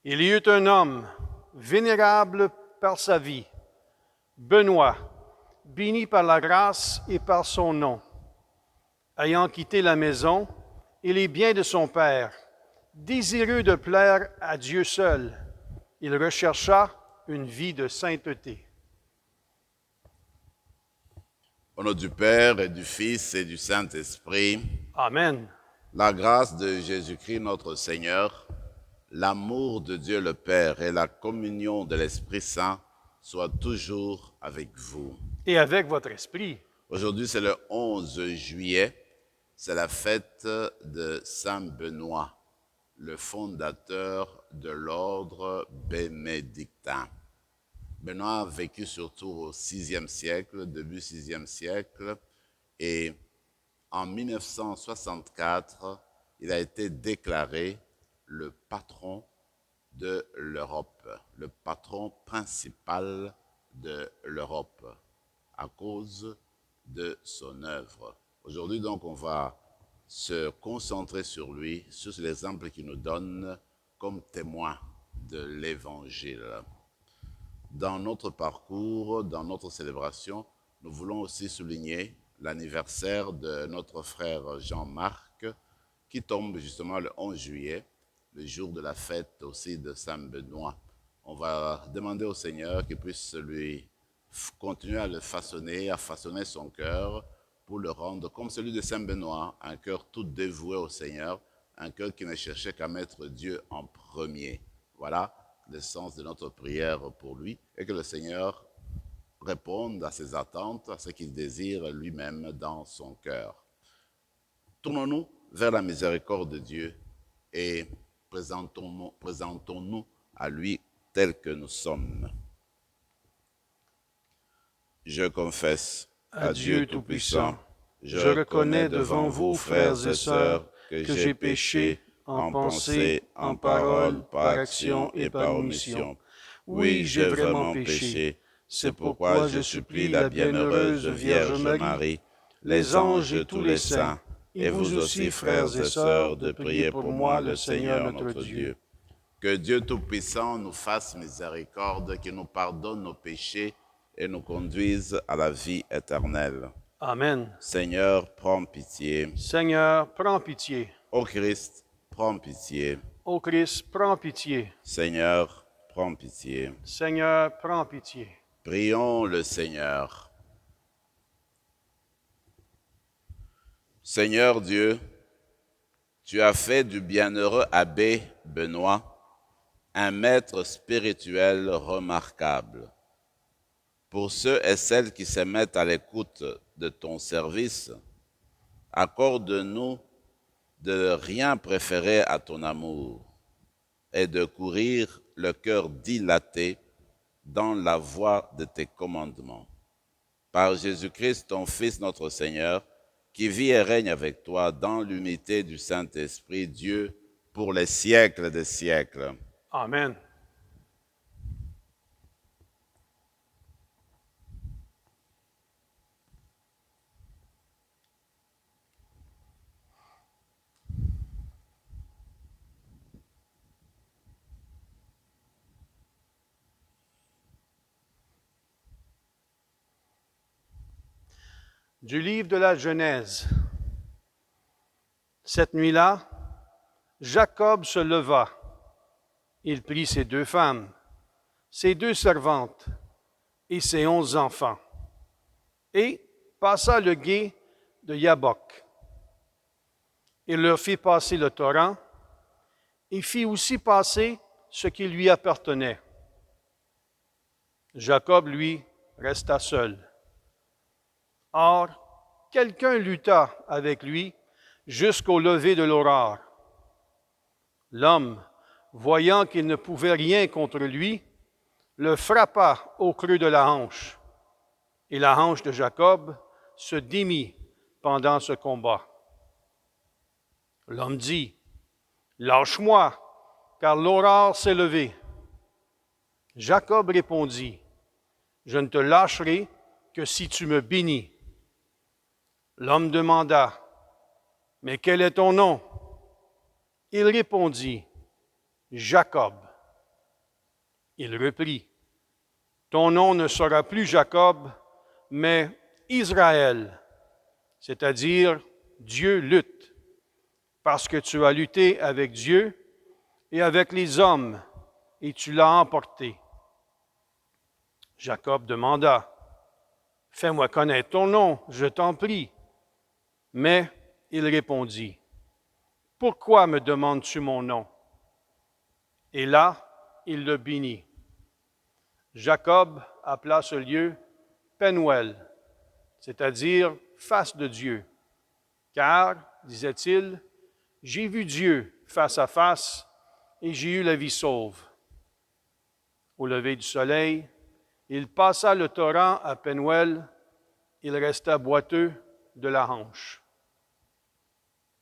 Il y eut un homme, vénérable par sa vie, Benoît, béni par la grâce et par son nom. Ayant quitté la maison et les biens de son père, désireux de plaire à Dieu seul, il rechercha une vie de sainteté. Au nom du Père et du Fils et du Saint-Esprit, Amen. la grâce de Jésus-Christ notre Seigneur, l'amour de Dieu le Père et la communion de l'Esprit Saint soient toujours avec vous. Et avec votre esprit. Aujourd'hui, c'est le 11 juillet, c'est la fête de Saint Benoît, le fondateur de l'ordre bénédictin. Benoît a vécu surtout au VIe siècle, début VIe siècle, et en 1964, il a été déclaré le patron de l'Europe, le patron principal de l'Europe, à cause de son œuvre. Aujourd'hui, donc, on va se concentrer sur lui, sur l'exemple qu'il nous donne comme témoin de l'Évangile. Dans notre parcours, dans notre célébration, nous voulons aussi souligner l'anniversaire de notre frère Jean-Marc, qui tombe justement le 11 juillet, le jour de la fête aussi de Saint Benoît. On va demander au Seigneur qu'il puisse lui continuer à le façonner, à façonner son cœur pour le rendre comme celui de Saint Benoît, un cœur tout dévoué au Seigneur, un cœur qui ne cherchait qu'à mettre Dieu en premier. Voilà le sens de notre prière pour lui et que le Seigneur réponde à ses attentes, à ce qu'il désire lui-même dans son cœur. Tournons-nous vers la miséricorde de Dieu et présentons-nous à lui tel que nous sommes. Je confesse À Dieu Tout-Puissant, je reconnais devant vous, frères et sœurs, que j'ai péché en pensée, en parole, par action et par omission. Oui, j'ai vraiment péché. C'est pourquoi je supplie la bienheureuse Vierge Marie, les anges et tous les saints, et vous aussi, frères et sœurs, de prier pour moi, le Seigneur notre Dieu. Que Dieu Tout-Puissant nous fasse miséricorde, qu'il nous pardonne nos péchés et nous conduise à la vie éternelle. Amen. Seigneur, prends pitié. Seigneur, prends pitié. Ô Christ, prends pitié. Ô Christ, prends pitié. Seigneur, prends pitié. Seigneur, prends pitié. Prions le Seigneur. Seigneur Dieu, tu as fait du bienheureux abbé Benoît un maître spirituel remarquable. Pour ceux et celles qui se mettent à l'écoute de ton service, accorde-nous de rien préférer à ton amour et de courir le cœur dilaté dans la voie de tes commandements. Par Jésus-Christ, ton Fils, notre Seigneur, qui vit et règne avec toi dans l'unité du Saint-Esprit, Dieu, pour les siècles des siècles. Amen. Du livre de la Genèse. Cette nuit-là, Jacob se leva. Il prit ses 2 femmes, ses 2 servantes et ses 11 enfants, et passa le gué de Yabok. Il leur fit passer le torrent, et fit aussi passer ce qui lui appartenait. Jacob, lui, resta seul. Or, quelqu'un lutta avec lui jusqu'au lever de l'aurore. L'homme, voyant qu'il ne pouvait rien contre lui, le frappa au creux de la hanche. Et la hanche de Jacob se démit pendant ce combat. L'homme dit, « Lâche-moi, car l'aurore s'est levée. » Jacob répondit, « Je ne te lâcherai que si tu me bénis. » L'homme demanda, « Mais quel est ton nom? » Il répondit, « Jacob. » Il reprit, ton nom ne sera plus Jacob, mais Israël, c'est-à-dire Dieu lutte, parce que tu as lutté avec Dieu et avec les hommes, et tu l'as emporté. Jacob demanda, fais-moi connaître ton nom, je t'en prie. Mais il répondit, pourquoi me demandes-tu mon nom? Et là, il le bénit. Jacob appela ce lieu Penuel, c'est-à-dire face de Dieu. Car, disait-il, j'ai vu Dieu face à face et j'ai eu la vie sauve. Au lever du soleil, il passa le torrent à Penuel, il resta boiteux de la hanche.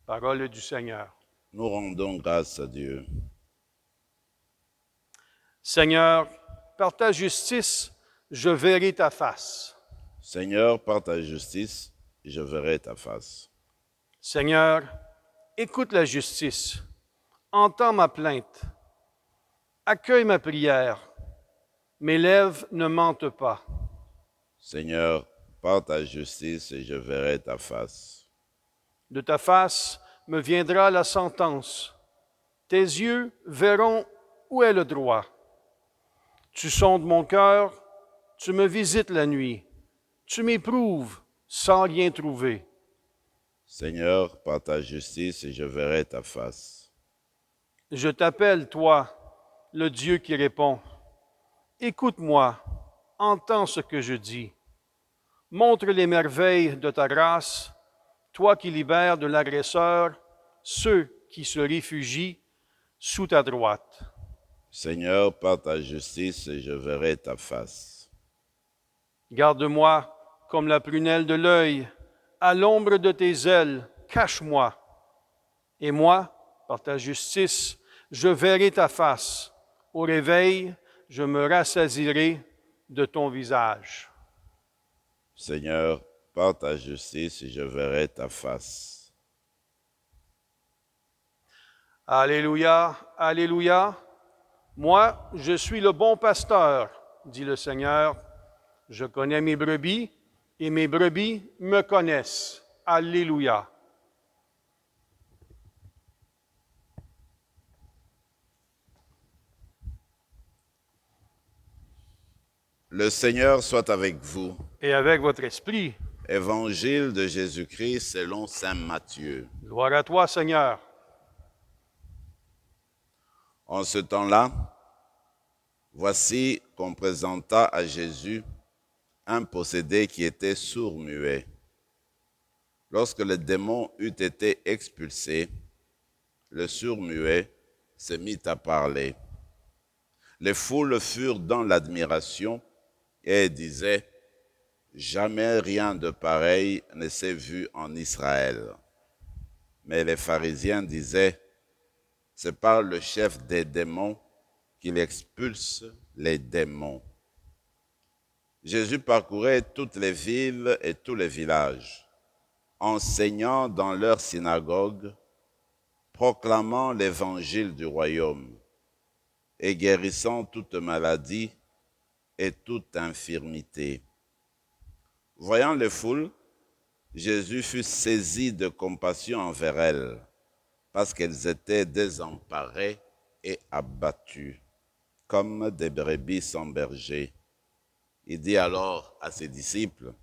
Parole du Seigneur. Nous rendons grâce à Dieu. Seigneur, par ta justice, je verrai ta face. Seigneur, par ta justice, je verrai ta face. Seigneur, écoute la justice, entends ma plainte, accueille ma prière, mes lèvres ne mentent pas. Seigneur, par ta justice, je verrai ta face. De ta face me viendra la sentence. Tes yeux verront où est le droit. Tu sondes mon cœur, tu me visites la nuit, tu m'éprouves sans rien trouver. Seigneur, par ta justice, je verrai ta face. Je t'appelle, toi, le Dieu qui répond. Écoute-moi, entends ce que je dis. Montre les merveilles de ta grâce, toi qui libères de l'agresseur ceux qui se réfugient sous ta droite. Seigneur, par ta justice, je verrai ta face. Garde-moi comme la prunelle de l'œil, à l'ombre de tes ailes, cache-moi. Et moi, par ta justice, je verrai ta face. Au réveil, je me rassasierai de ton visage. Seigneur, par ta justice, je verrai ta face. Alléluia, alléluia. Moi, je suis le bon pasteur, dit le Seigneur. Je connais mes brebis et mes brebis me connaissent. Alléluia. Le Seigneur soit avec vous. Et avec votre esprit. Évangile de Jésus-Christ selon saint Matthieu. Gloire à toi, Seigneur. En ce temps-là, voici qu'on présenta à Jésus un possédé qui était sourd-muet. Lorsque le démon eut été expulsé, le sourd-muet se mit à parler. Les foules furent dans l'admiration et disaient, « Jamais rien de pareil ne s'est vu en Israël. » Mais les pharisiens disaient, « C'est par le chef des démons qu'il expulse les démons. » Jésus parcourait toutes les villes et tous les villages, enseignant dans leurs synagogues, proclamant l'évangile du royaume et guérissant toute maladie et toute infirmité. Voyant les foules, Jésus fut saisi de compassion envers elles, parce qu'elles étaient désemparées et abattues, comme des brebis sans berger. Il dit alors à ses disciples,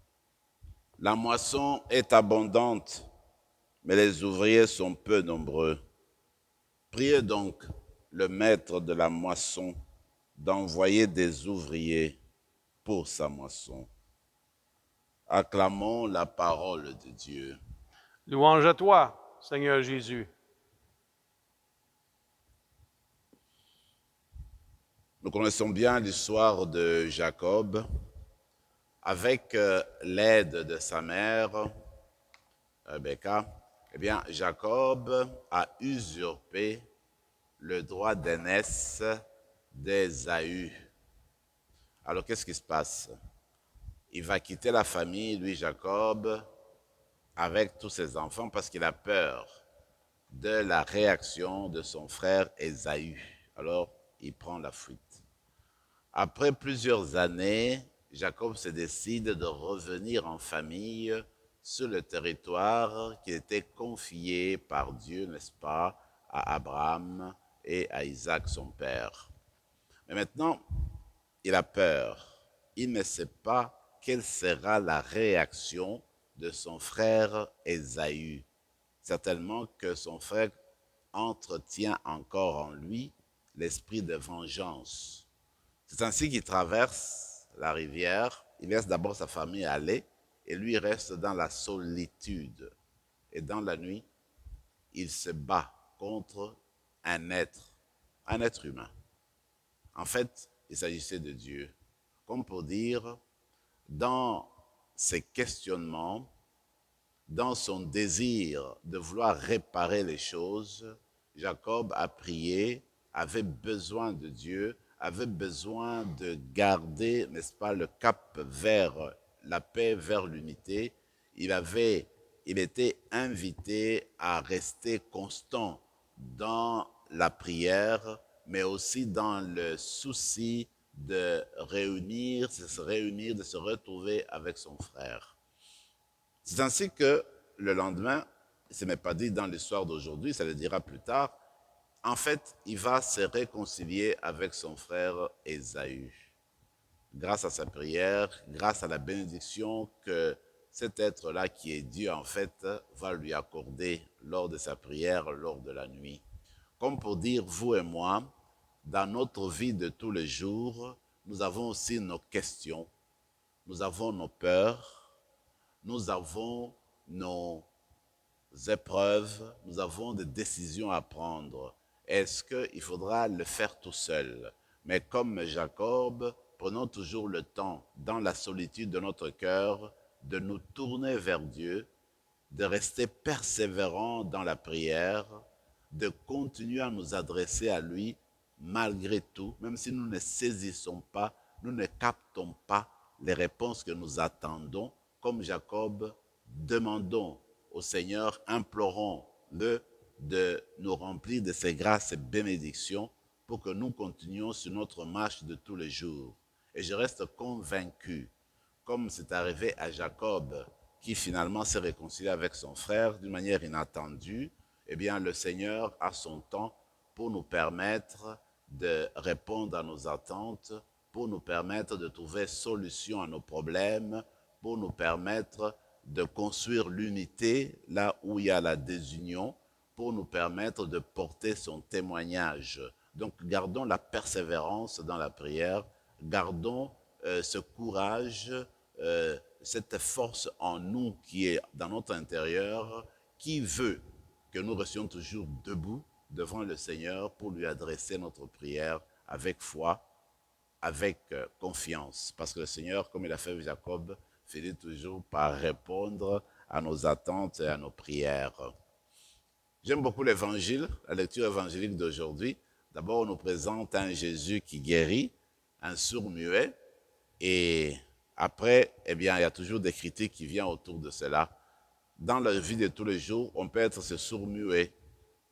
« La moisson est abondante, mais les ouvriers sont peu nombreux. Priez donc le maître de la moisson d'envoyer des ouvriers pour sa moisson. » Acclamons la parole de Dieu. Louange à toi, Seigneur Jésus. Nous connaissons bien l'histoire de Jacob. Avec l'aide de sa mère, Rebecca, eh bien, Jacob a usurpé le droit d'aînesse d'Ésaü. Alors, qu'est-ce qui se passe? Il va quitter la famille, lui, Jacob, avec tous ses enfants parce qu'il a peur de la réaction de son frère Ésaü. Alors, il prend la fuite. Après plusieurs années, Jacob se décide de revenir en famille sur le territoire qui était confié par Dieu, n'est-ce pas, à Abraham et à Isaac, son père. Mais maintenant, il a peur. Il ne sait pas quelle sera la réaction de son frère Ésaü. Certainement que son frère entretient encore en lui l'esprit de vengeance. C'est ainsi qu'il traverse la rivière. Il laisse d'abord sa famille aller et lui reste dans la solitude. Et dans la nuit, il se bat contre un être humain. En fait, il s'agissait de Dieu. Comme pour dire, dans ses questionnements, dans son désir de vouloir réparer les choses, Jacob a prié, avait besoin de Dieu, avait besoin de garder, n'est-ce pas, le cap vers la paix, vers l'unité. Il était invité à rester constant dans la prière, mais aussi dans le souci de de se retrouver avec son frère. C'est ainsi que le lendemain, ce n'est pas dit dans l'histoire d'aujourd'hui, ça le dira plus tard, en fait, il va se réconcilier avec son frère Ésaü. Grâce à sa prière, grâce à la bénédiction que cet être-là qui est Dieu, en fait, va lui accorder lors de sa prière, lors de la nuit. Comme pour dire, vous et moi, dans notre vie de tous les jours, nous avons aussi nos questions, nous avons nos peurs, nous avons nos épreuves, nous avons des décisions à prendre. Est-ce qu'il faudra le faire tout seul? Mais comme Jacob, prenons toujours le temps, dans la solitude de notre cœur, de nous tourner vers Dieu, de rester persévérants dans la prière, de continuer à nous adresser à lui malgré tout, même si nous ne saisissons pas, nous ne captons pas les réponses que nous attendons, comme Jacob, demandons au Seigneur, implorons-le de nous remplir de ses grâces et bénédictions pour que nous continuions sur notre marche de tous les jours. Et je reste convaincu, comme c'est arrivé à Jacob, qui finalement s'est réconcilié avec son frère d'une manière inattendue, eh bien le Seigneur a son temps pour nous permettre de répondre à nos attentes, pour nous permettre de trouver solution à nos problèmes, pour nous permettre de construire l'unité là où il y a la désunion, pour nous permettre de porter son témoignage. Donc gardons la persévérance dans la prière, gardons ce courage, cette force en nous qui est dans notre intérieur, qui veut que nous restions toujours debout devant le Seigneur pour lui adresser notre prière avec foi, avec confiance. Parce que le Seigneur, comme il a fait avec Jacob, finit toujours par répondre à nos attentes et à nos prières. J'aime beaucoup l'évangile, la lecture évangélique d'aujourd'hui. D'abord, on nous présente un Jésus qui guérit, un sourd-muet, et après, eh bien, il y a toujours des critiques qui viennent autour de cela. Dans la vie de tous les jours, on peut être ce sourd-muet.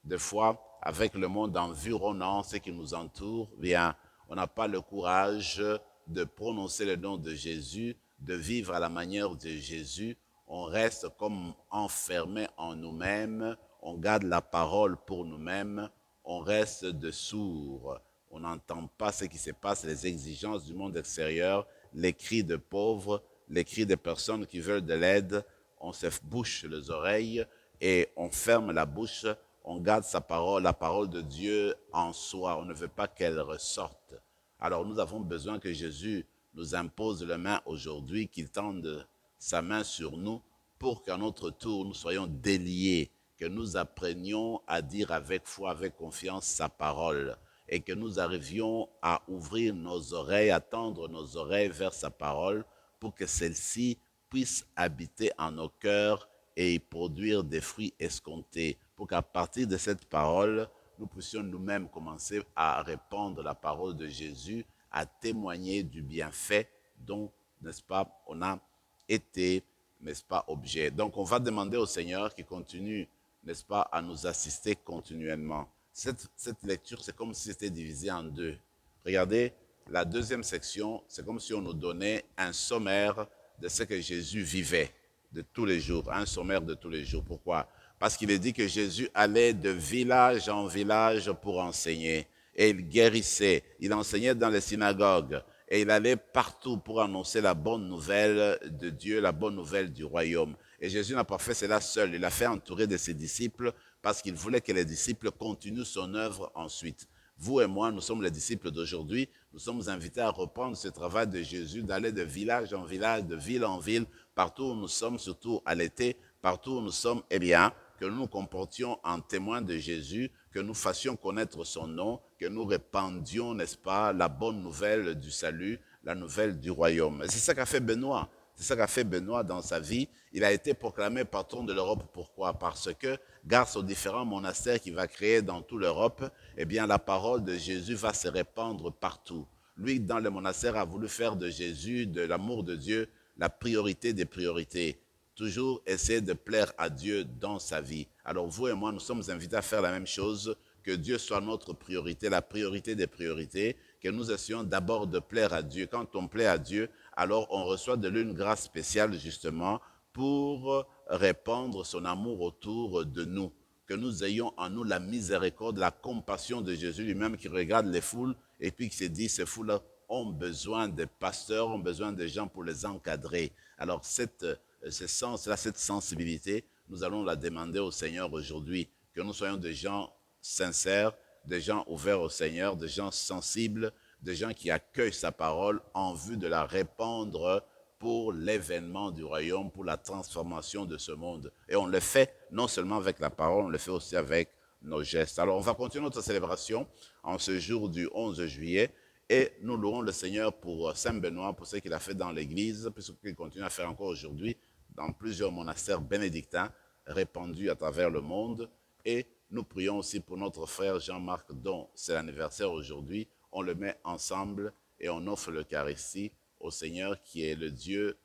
Des fois, avec le monde environnant, ce qui nous entoure, bien, on n'a pas le courage de prononcer le nom de Jésus, de vivre à la manière de Jésus. On reste comme enfermé en nous-mêmes, on garde la parole pour nous-mêmes, on reste de sourds. On n'entend pas ce qui se passe, les exigences du monde extérieur, les cris de pauvres, les cris de personnes qui veulent de l'aide. On se bouche les oreilles et on ferme la bouche, on garde sa parole, la parole de Dieu en soi. On ne veut pas qu'elle ressorte. Alors nous avons besoin que Jésus nous impose la main aujourd'hui, qu'il tende sa main sur nous pour qu'à notre tour nous soyons déliés, que nous apprenions à dire avec foi, avec confiance sa parole et que nous arrivions à ouvrir nos oreilles, à tendre nos oreilles vers sa parole pour que celle-ci puisse habiter en nos cœurs et y produire des fruits escomptés, pour qu'à partir de cette parole, nous puissions nous-mêmes commencer à répandre la parole de Jésus, à témoigner du bienfait dont, n'est-ce pas, on a été, n'est-ce pas, objet. Donc on va demander au Seigneur qui continue, n'est-ce pas, à nous assister continuellement. Cette lecture, c'est comme si c'était divisé en deux. Regardez, la deuxième section, c'est comme si on nous donnait un sommaire de ce que Jésus vivait de tous les jours, un sommaire de tous les jours. Pourquoi? Parce qu'il est dit que Jésus allait de village en village pour enseigner. Et il guérissait, il enseignait dans les synagogues. Et il allait partout pour annoncer la bonne nouvelle de Dieu, la bonne nouvelle du royaume. Et Jésus n'a pas fait cela seul, il a fait entourer de ses disciples parce qu'il voulait que les disciples continuent son œuvre ensuite. Vous et moi, nous sommes les disciples d'aujourd'hui. Nous sommes invités à reprendre ce travail de Jésus, d'aller de village en village, de ville en ville, partout où nous sommes, surtout à l'été, partout où nous sommes, eh bien, que nous nous comportions en témoins de Jésus, que nous fassions connaître son nom, que nous répandions, n'est-ce pas, la bonne nouvelle du salut, la nouvelle du royaume. Et c'est ça qu'a fait Benoît. C'est ça qu'a fait Benoît dans sa vie. Il a été proclamé patron de l'Europe. Pourquoi? Parce que, grâce aux différents monastères qu'il va créer dans toute l'Europe, eh bien, la parole de Jésus va se répandre partout. Lui, dans le monastère, a voulu faire de Jésus, de l'amour de Dieu, la priorité des priorités. Toujours essayer de plaire à Dieu dans sa vie. Alors, vous et moi, nous sommes invités à faire la même chose, que Dieu soit notre priorité, la priorité des priorités, que nous essayons d'abord de plaire à Dieu. Quand on plaît à Dieu, alors on reçoit de lui une grâce spéciale justement pour répandre son amour autour de nous. Que nous ayons en nous la miséricorde, la compassion de Jésus lui-même qui regarde les foules et puis qui se dit, ces foules-là ont besoin de pasteurs, ont besoin de gens pour les encadrer. Alors ce sens-là, cette sensibilité, nous allons la demander au Seigneur aujourd'hui, que nous soyons des gens sincères, des gens ouverts au Seigneur, des gens sensibles, des gens qui accueillent sa parole en vue de la répandre pour l'événement du royaume, pour la transformation de ce monde. Et on le fait non seulement avec la parole, on le fait aussi avec nos gestes. Alors on va continuer notre célébration en ce jour du 11 juillet et nous louons le Seigneur pour Saint Benoît, pour ce qu'il a fait dans l'Église, pour ce qu'il continue à faire encore aujourd'hui dans plusieurs monastères bénédictins répandus à travers le monde. Et nous prions aussi pour notre frère Jean-Marc, dont c'est l'anniversaire aujourd'hui. On le met ensemble et on offre l'Eucharistie au Seigneur qui est le Dieu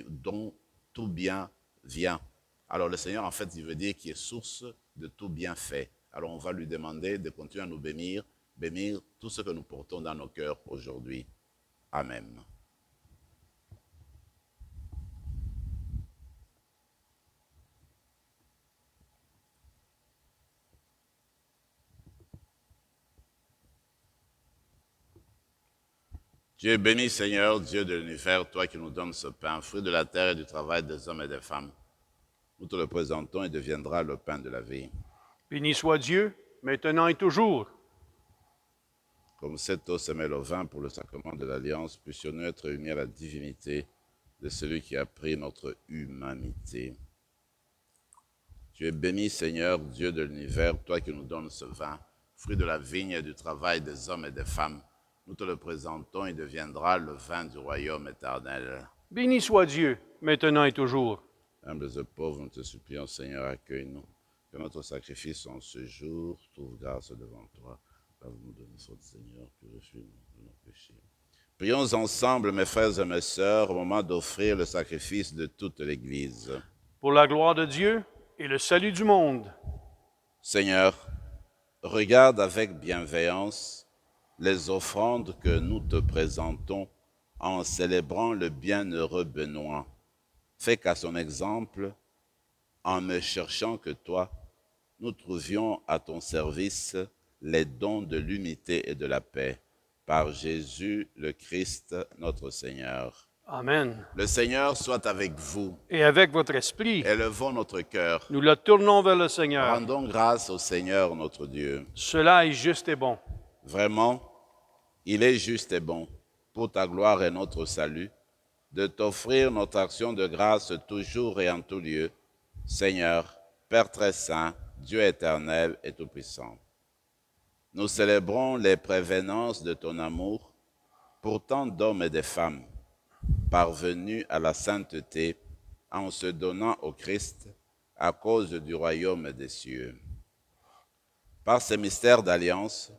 dont tout bien vient. Alors le Seigneur, en fait, il veut dire qui est source de tout bienfait. Alors on va lui demander de continuer à nous bénir tout ce que nous portons dans nos cœurs aujourd'hui. Amen. Dieu béni, Seigneur, Dieu de l'univers, toi qui nous donnes ce pain, fruit de la terre et du travail des hommes et des femmes. Nous te le présentons et deviendra le pain de la vie. Béni soit Dieu, maintenant et toujours. Comme cette eau se mêle au vin pour le sacrement de l'Alliance, puissions-nous être unis à la divinité de celui qui a pris notre humanité. Tu es béni, Seigneur, Dieu de l'univers, toi qui nous donnes ce vin, fruit de la vigne et du travail des hommes et des femmes. Nous te le présentons et deviendra le vin du royaume éternel. Béni soit Dieu, maintenant et toujours. Humbles et pauvres, nous te supplions, Seigneur, accueille-nous. Que notre sacrifice en ce jour trouve grâce devant toi. Pardonne-nous de nos fautes, Seigneur, purifie-nous de nos péchés. Prions ensemble, mes frères et mes sœurs, au moment d'offrir le sacrifice de toute l'Église. Pour la gloire de Dieu et le salut du monde. Seigneur, regarde avec bienveillance les offrandes que nous te présentons en célébrant le bienheureux Benoît. Fais qu'à son exemple, en ne cherchant que toi, nous trouvions à ton service les dons de l'unité et de la paix. Par Jésus le Christ, notre Seigneur. Amen. Le Seigneur soit avec vous. Et avec votre esprit, Élevons notre cœur. nous le tournons vers le Seigneur. Rendons grâce au Seigneur notre Dieu. Cela est juste et bon. Vraiment, il est juste et bon, pour ta gloire et notre salut, de t'offrir notre action de grâce toujours et en tout lieu, Seigneur, Père très saint, Dieu éternel et tout-puissant. Nous célébrons les prévenances de ton amour pour tant d'hommes et de femmes, parvenus à la sainteté en se donnant au Christ à cause du royaume des cieux. Par ces mystères d'alliance,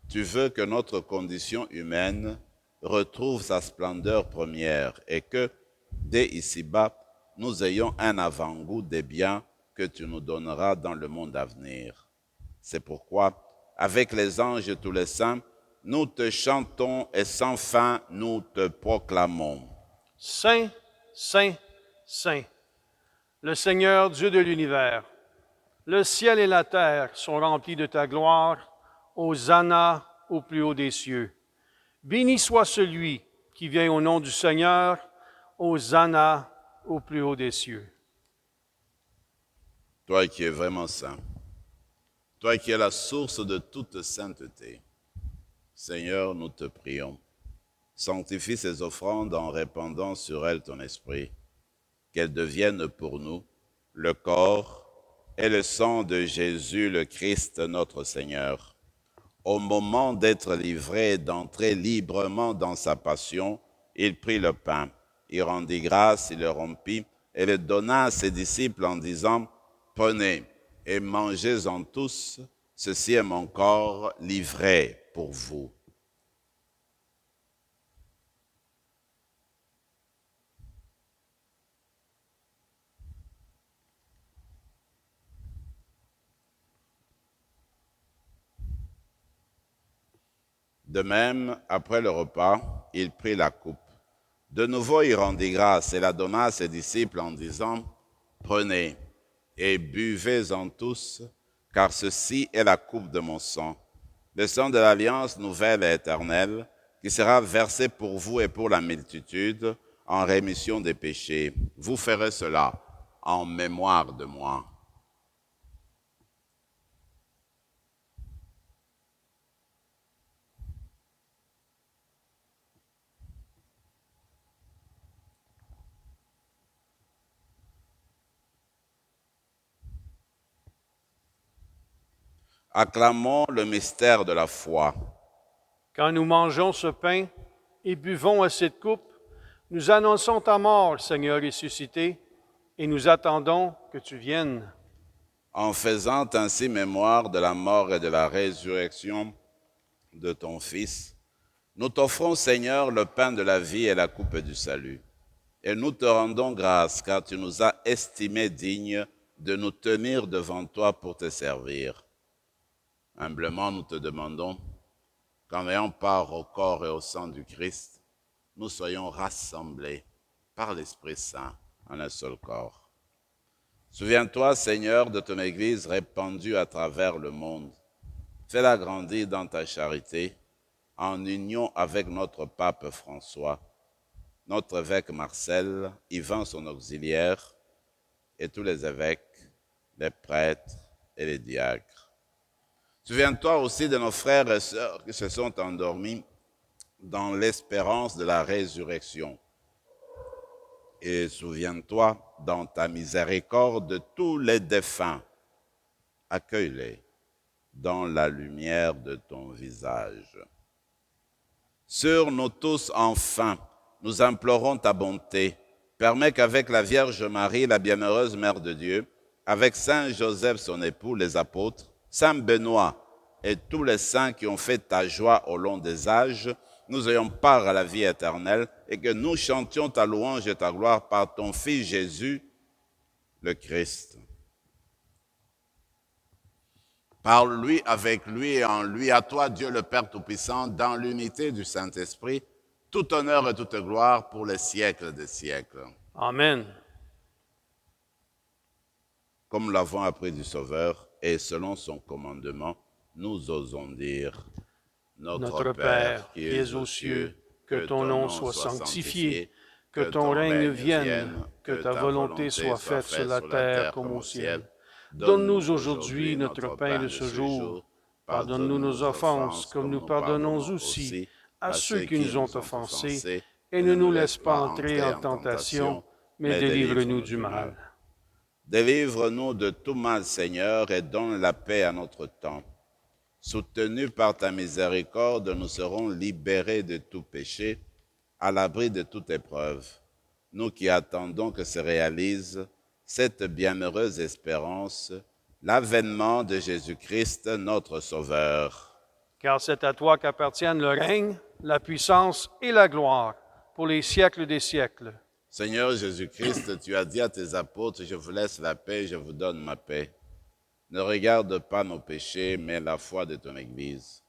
tu veux que notre condition humaine retrouve sa splendeur première et que, dès ici-bas, nous ayons un avant-goût des biens que tu nous donneras dans le monde à venir. C'est pourquoi, avec les anges et tous les saints, nous te chantons et sans fin nous te proclamons. Saint, Saint, Saint, le Seigneur Dieu de l'univers, le ciel et la terre sont remplis de ta gloire. Hosanna au plus haut des cieux. Béni soit celui qui vient au nom du Seigneur. Hosanna au plus haut des cieux. Toi qui es vraiment saint, toi qui es la source de toute sainteté, Seigneur, nous te prions, sanctifie ces offrandes en répandant sur elles ton esprit, qu'elles deviennent pour nous le corps et le sang de Jésus le Christ notre Seigneur. Au moment d'être livré et d'entrer librement dans sa passion, il prit le pain, il rendit grâce, il le rompit et le donna à ses disciples en disant, « Prenez et mangez-en tous, ceci est mon corps livré pour vous. » De même, après le repas, il prit la coupe. De nouveau, il rendit grâce et la donna à ses disciples en disant, « Prenez et buvez-en tous, car ceci est la coupe de mon sang, le sang de l'alliance nouvelle et éternelle, qui sera versé pour vous et pour la multitude en rémission des péchés. Vous ferez cela en mémoire de moi. » Acclamons le mystère de la foi. Quand nous mangeons ce pain et buvons à cette coupe, nous annonçons ta mort, Seigneur ressuscité, et nous attendons que tu viennes. En faisant ainsi mémoire de la mort et de la résurrection de ton Fils, nous t'offrons, Seigneur, le pain de la vie et la coupe du salut. Et nous te rendons grâce, car tu nous as estimés dignes de nous tenir devant toi pour te servir. Humblement, nous te demandons qu'en ayant part au corps et au sang du Christ, nous soyons rassemblés par l'Esprit Saint en un seul corps. Souviens-toi, Seigneur, de ton Église répandue à travers le monde. Fais-la grandir dans ta charité, en union avec notre pape François, notre évêque Marcel, Yvan son auxiliaire, et tous les évêques, les prêtres et les diacres. Souviens-toi aussi de nos frères et sœurs qui se sont endormis dans l'espérance de la résurrection. Et souviens-toi dans ta miséricorde de tous les défunts. Accueille-les dans la lumière de ton visage. Sur nous tous, enfin, nous implorons ta bonté. Permets qu'avec la Vierge Marie, la bienheureuse Mère de Dieu, avec Saint Joseph, son époux, les apôtres, Saint Benoît et tous les saints qui ont fait ta joie au long des âges, nous ayons part à la vie éternelle et que nous chantions ta louange et ta gloire par ton Fils Jésus, le Christ. Par lui, avec lui et en lui, à toi, Dieu le Père Tout-Puissant, dans l'unité du Saint-Esprit, tout honneur et toute gloire pour les siècles des siècles. Amen. Comme l'avons appris du Sauveur, et selon son commandement, nous osons dire, Notre Père qui es aux cieux, que ton nom soit sanctifié, que ton règne vienne, que ta volonté soit faite sur la terre comme au ciel. Donne-nous aujourd'hui notre pain de ce jour. Pardonne-nous nos offenses, comme nous pardonnons aussi à ceux qui nous ont offensés, et ne nous laisse pas entrer en tentation, mais délivre-nous du mal. Délivre-nous de tout mal, Seigneur, et donne la paix à notre temps. Soutenus par ta miséricorde, nous serons libérés de tout péché, à l'abri de toute épreuve. Nous qui attendons que se réalise cette bienheureuse espérance, l'avènement de Jésus-Christ, notre Sauveur. Car c'est à toi qu'appartiennent le règne, la puissance et la gloire pour les siècles des siècles. Seigneur Jésus-Christ, tu as dit à tes apôtres, je vous laisse la paix, je vous donne ma paix. Ne regarde pas nos péchés, mais la foi de ton Église.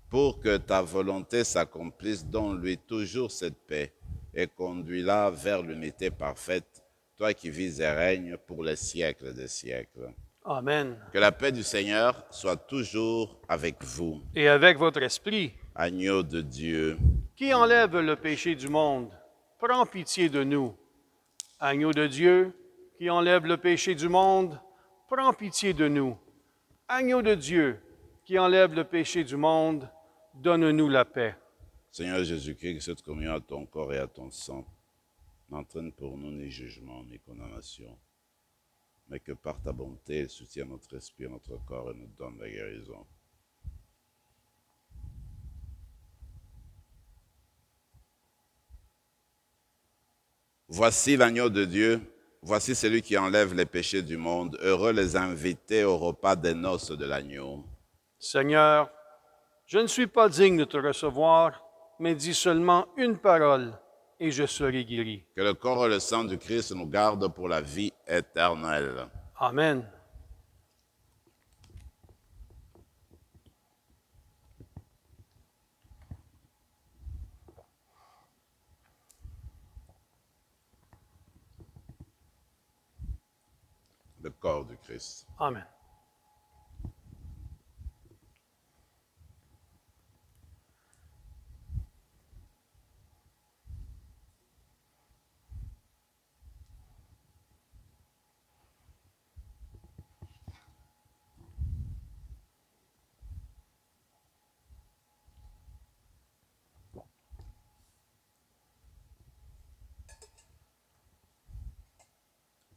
pour que ta volonté s'accomplisse, donne-lui toujours cette paix et conduis-la vers l'unité parfaite, toi qui vis et règnes pour les siècles des siècles. Amen. Que la paix du Seigneur soit toujours avec vous. Et avec votre esprit, Agneau de Dieu, qui enlève le péché du monde, prends pitié de nous. Agneau de Dieu, qui enlève le péché du monde, prends pitié de nous. Agneau de Dieu, qui enlève le péché du monde, donne-nous la paix. Seigneur Jésus-Christ, que cette communion à ton corps et à ton sang n'entraîne pour nous ni jugement ni condamnation, mais que par ta bonté, elle soutienne notre esprit et notre corps et nous donne la guérison. Voici l'agneau de Dieu, voici celui qui enlève les péchés du monde. Heureux les invités au repas des noces de l'agneau. Seigneur, je ne suis pas digne de te recevoir, mais dis seulement une parole et je serai guéri. Que le corps et le sang du Christ nous gardent pour la vie éternelle. Amen. Le corps du Christ. Amen.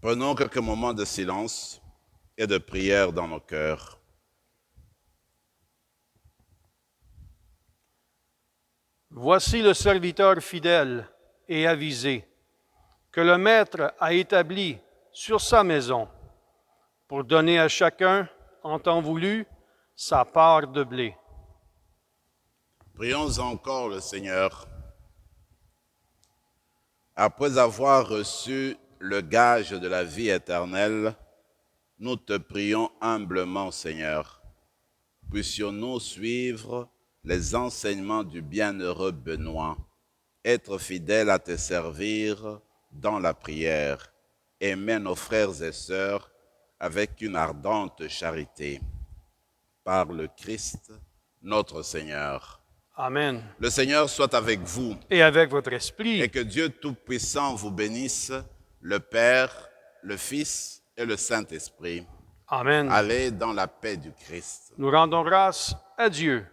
Prenons quelques moments de silence et de prière dans nos cœurs. Voici le serviteur fidèle et avisé que le Maître a établi sur sa maison pour donner à chacun, en temps voulu, sa part de blé. Prions encore le Seigneur. Après avoir reçu le gage de la vie éternelle, nous te prions humblement, Seigneur. Puissions-nous suivre les enseignements du bienheureux Benoît, être fidèles à te servir dans la prière, aimer nos frères et sœurs avec une ardente charité. Par le Christ, notre Seigneur. Amen. Le Seigneur soit avec vous. Et avec votre esprit. Et que Dieu Tout-Puissant vous bénisse, le Père, le Fils et le Saint-Esprit. Amen. Allez dans la paix du Christ. Nous rendons grâce à Dieu.